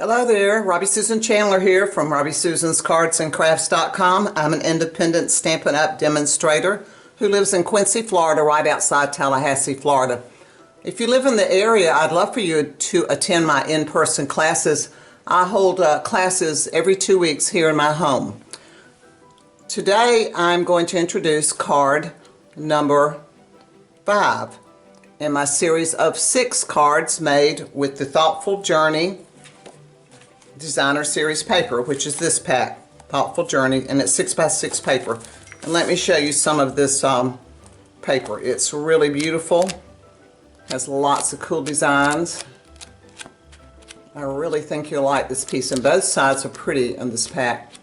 Hello there, Robbie Susan Chandler here from RobbieSusansCardsandCrafts.com. I'm an independent Stampin' Up! Demonstrator who lives in Quincy, Florida, right outside Tallahassee, Florida. If you live in the area, I'd love for you to attend my in-person classes. I hold classes every 2 weeks here in my home. Today I'm going to introduce card number 5 in my series of 6 cards made with the Thoughtful Journey Designer Series paper, which is this pack, Thoughtful Journey, and it's 6x6 paper. And let me show you some of this paper. It's really beautiful, has lots of cool designs. I really think you'll like this piece, and both sides are pretty in this pack,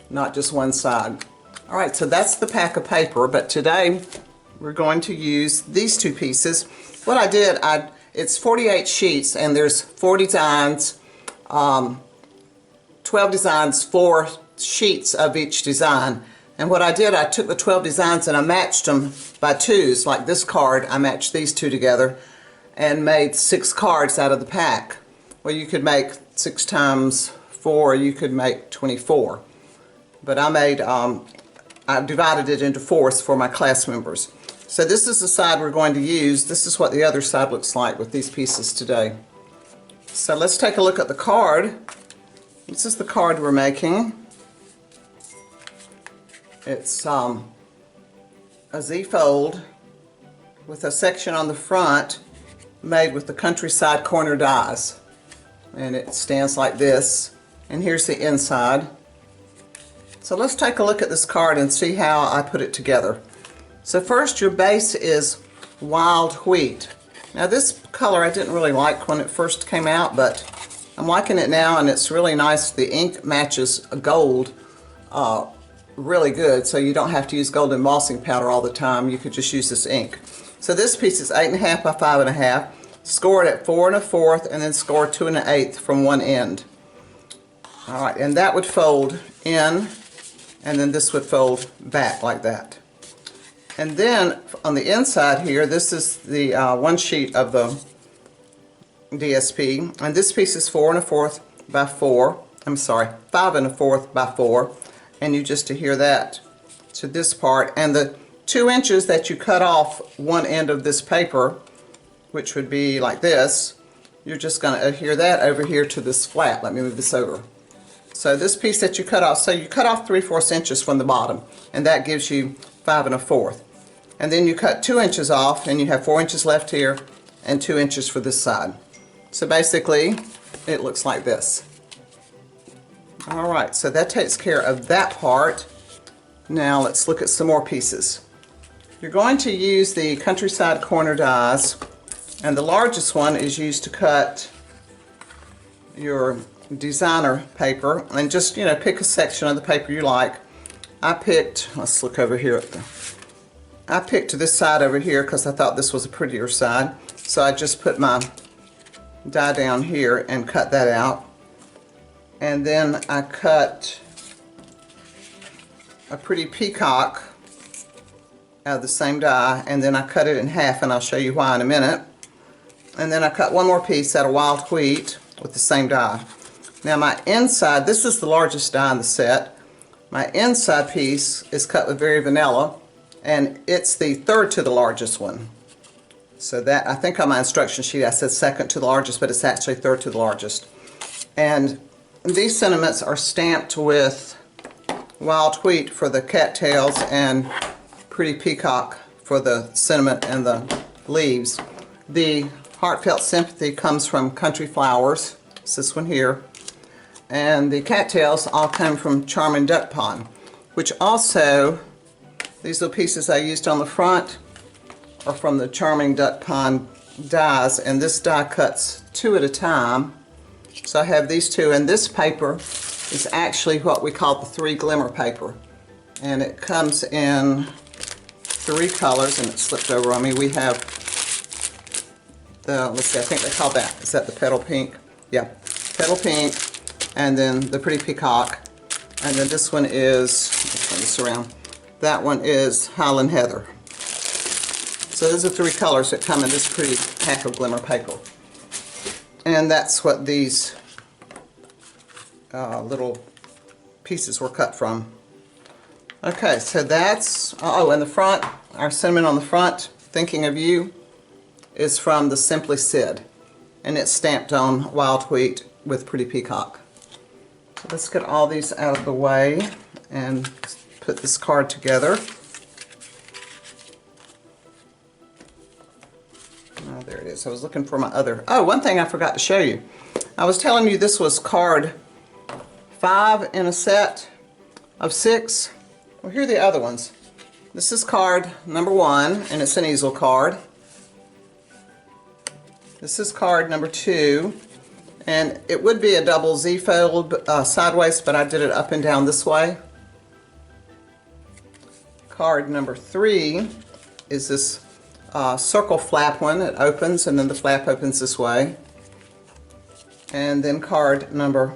not just one side. Alright, so that's the pack of paper, but today we're going to use these 2 pieces. What I did, it's 48 sheets, and there's 4 designs, 12 designs, 4 sheets of each design. And what I did, I took the 12 designs and I matched them by 2s. Like this card, I matched these 2 together and made 6 cards out of the pack. Well, you could make 6 times 4, you could make 24. But I divided it into 4s for my class members. So this is the side we're going to use. This is what the other side looks like with these pieces today. So let's take a look at the card. This is the card we're making. It's a Z-fold with a section on the front made with the countryside corner dies. And it stands like this. And here's the inside. So let's take a look at this card and see how I put it together. So first, your base is wild wheat. Now this color I didn't really like when it first came out, but I'm liking it now, and it's really nice. The ink matches gold really good, so you don't have to use gold embossing powder all the time. You could just use this ink. So this piece is 8.5 by 5.5, scored at 4 1/4, and then scored 2 1/8 from one end. All right, and that would fold in, and then this would fold back like that. And then on the inside here, this is the one sheet of the DSP, and this piece is 4 1/4 by 4. I'm sorry, 5 1/4 by 4, and you just adhere that to this part. And the 2 inches that you cut off one end of this paper, which would be like this, you're just going to adhere that over here to this flat. Let me move this over. So this piece that you cut off, so you cut off 3/4 inches from the bottom, and that gives you 5 1/4. And then you cut 2 inches off, and you have 4 inches left here and 2 inches for this side. So basically, it looks like this. Alright, so that takes care of that part. Now let's look at some more pieces. You're going to use the countryside corner dies, and the largest one is used to cut your designer paper, and just, you know, pick a section of the paper you like. I picked, let's look over here at I picked this side over here because I thought this was a prettier side. So I just put my die down here and cut that out. And then I cut a pretty peacock out of the same die, and then I cut it in half, and I'll show you why in a minute. And then I cut one more piece out of wild wheat with the same die. Now my inside, this is the largest die in the set. My inside piece is cut with Very Vanilla, and it's the 3rd to the largest one. So that, I think on my instruction sheet I said 2nd to the largest, but it's actually 3rd to the largest. And these sentiments are stamped with wild wheat for the cattails and pretty peacock for the sentiment and the leaves. The heartfelt sympathy comes from country flowers. It's this one here. And the cattails all come from charming duck pond, which also, these little pieces I used on the front are from the charming duck pond dies, and this die cuts 2 at a time. So I have these 2, and this paper is actually what we call the 3 glimmer paper, and it comes in 3 colors, and it slipped over on me. We have the, let's see, I think they call that, is that the petal pink? Yeah, petal pink, and then the pretty peacock, and then this one is, let's turn this around, that one is Highland Heather. So those are 3 colors that come in this pretty pack of glimmer paper. And that's what these little pieces were cut from. Okay, so that's, oh, and the front, our sentiment on the front, thinking of you, is from the Simply Sid. And it's stamped on wild wheat with pretty peacock. So let's get all these out of the way and put this card together. Oh, there it is. I was looking for my other. Oh, one thing I forgot to show you. I was telling you this was card 5 in a set of 6. Well, here are the other ones. This is card number 1, and it's an easel card. This is card number 2, and it would be a double Z fold sideways, but I did it up and down this way. Card number 3 is this circle flap one. It opens, and then the flap opens this way. And then card number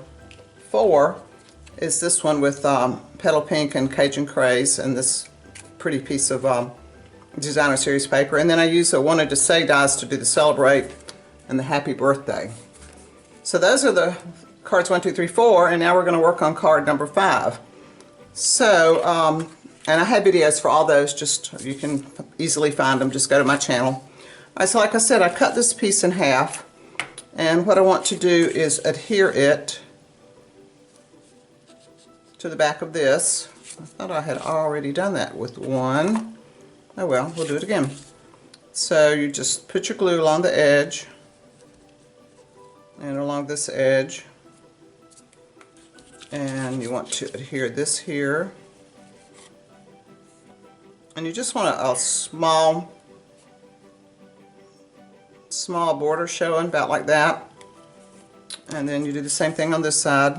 4 is this one with petal pink and Cajun craze and this pretty piece of designer series paper. And then I use a wanted to say dies to do the celebrate and the happy birthday. So those are the cards 1, 2, 3, 4, and now we're going to work on card number 5. So, and I have videos for all those, just you can easily find them, just go to my channel. All right, so like I said, I cut this piece in half, and what I want to do is adhere it to the back of this. I thought I had already done that with one. Oh well, we'll do it again. So you just put your glue along the edge and along this edge, and you want to adhere this here, and you just want a small border showing about like that, and then you do the same thing on this side.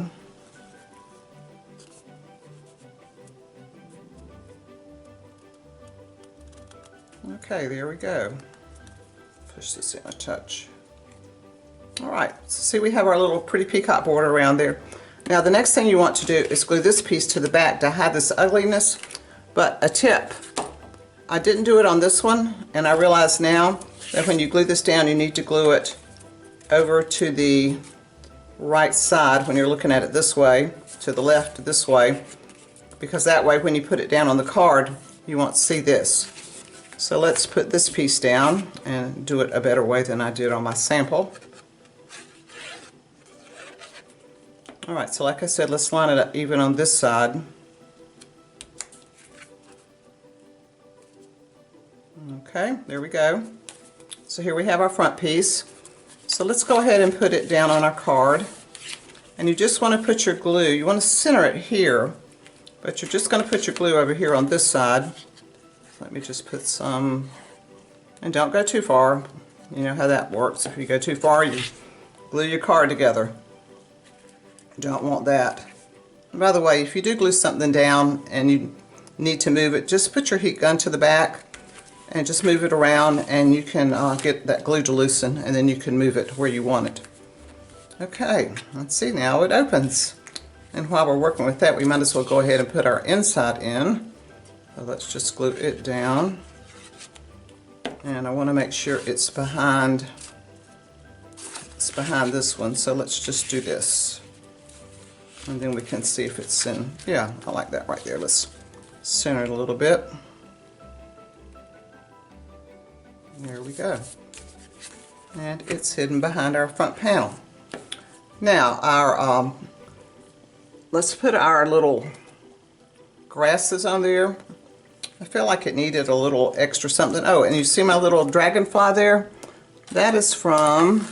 Okay, there we go. Push this in a touch. Alright, so see, we have our little pretty peacock border around there. Now the next thing you want to do is glue this piece to the back to hide this ugliness. But a tip, I didn't do it on this one, and I realize now that when you glue this down, you need to glue it over to the right side when you're looking at it this way, to the left this way, because that way when you put it down on the card, you won't see this. So let's put this piece down and do it a better way than I did on my sample. Alright, so like I said, let's line it up even on this side. Okay, there we go. So here we have our front piece. So let's go ahead and put it down on our card. And you just want to put your glue, you want to center it here, but you're just going to put your glue over here on this side. Let me just put some, and don't go too far. You know how that works. If you go too far, you glue your card together. Don't want that. And by the way, if you do glue something down and you need to move it, just put your heat gun to the back and just move it around, and you can get that glue to loosen, and then you can move it where you want it. Okay, let's see, now it opens. And while we're working with that, we might as well go ahead and put our inside in. So let's just glue it down. And I want to make sure it's behind this one, so let's just do this. And then we can see if it's in, yeah, I like that right there. Let's center it a little bit. There we go. And it's hidden behind our front panel. Now, our let's put our little grasses on there. I feel like it needed a little extra something. Oh, and you see my little dragonfly there? That is from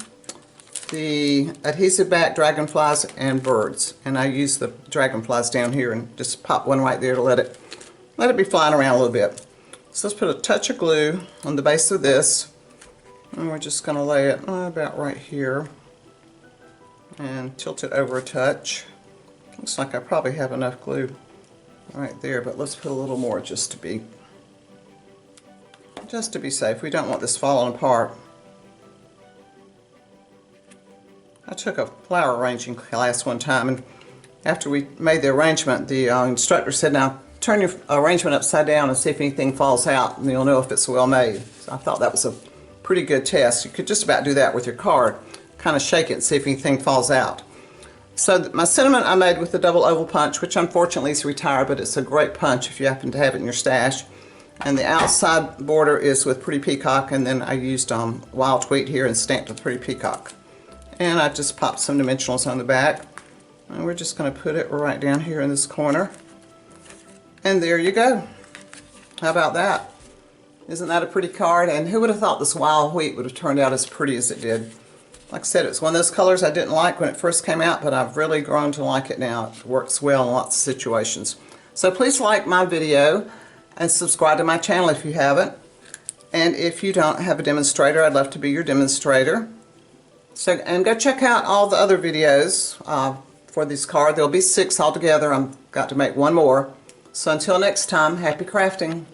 the adhesive back dragonflies and birds, and I use the dragonflies down here and just pop one right there to let it be flying around a little bit. So let's put a touch of glue on the base of this, and we're just going to lay it about right here and tilt it over a touch. Looks like I probably have enough glue right there, but let's put a little more just to be safe. We don't want this falling apart. I took a flower arranging class one time, and after we made the arrangement, the instructor said, now turn your arrangement upside down and see if anything falls out, and you'll know if it's well made. So I thought that was a pretty good test. You could just about do that with your card. Kind of shake it and see if anything falls out. So my cinnamon I made with the double oval punch, which unfortunately is retired, but it's a great punch if you happen to have it in your stash. And the outside border is with Pretty Peacock, and then I used wild wheat here and stamped with Pretty Peacock. And I just popped some dimensionals on the back. And we're just going to put it right down here in this corner. And there you go. How about that? Isn't that a pretty card? And who would have thought this wild wheat would have turned out as pretty as it did? Like I said, it's one of those colors I didn't like when it first came out, but I've really grown to like it now. It works well in lots of situations. So please like my video and subscribe to my channel if you haven't. And if you don't have a demonstrator, I'd love to be your demonstrator. So, and go check out all the other videos for this card. There'll be 6 altogether. I've got to make one more. So until next time, happy crafting.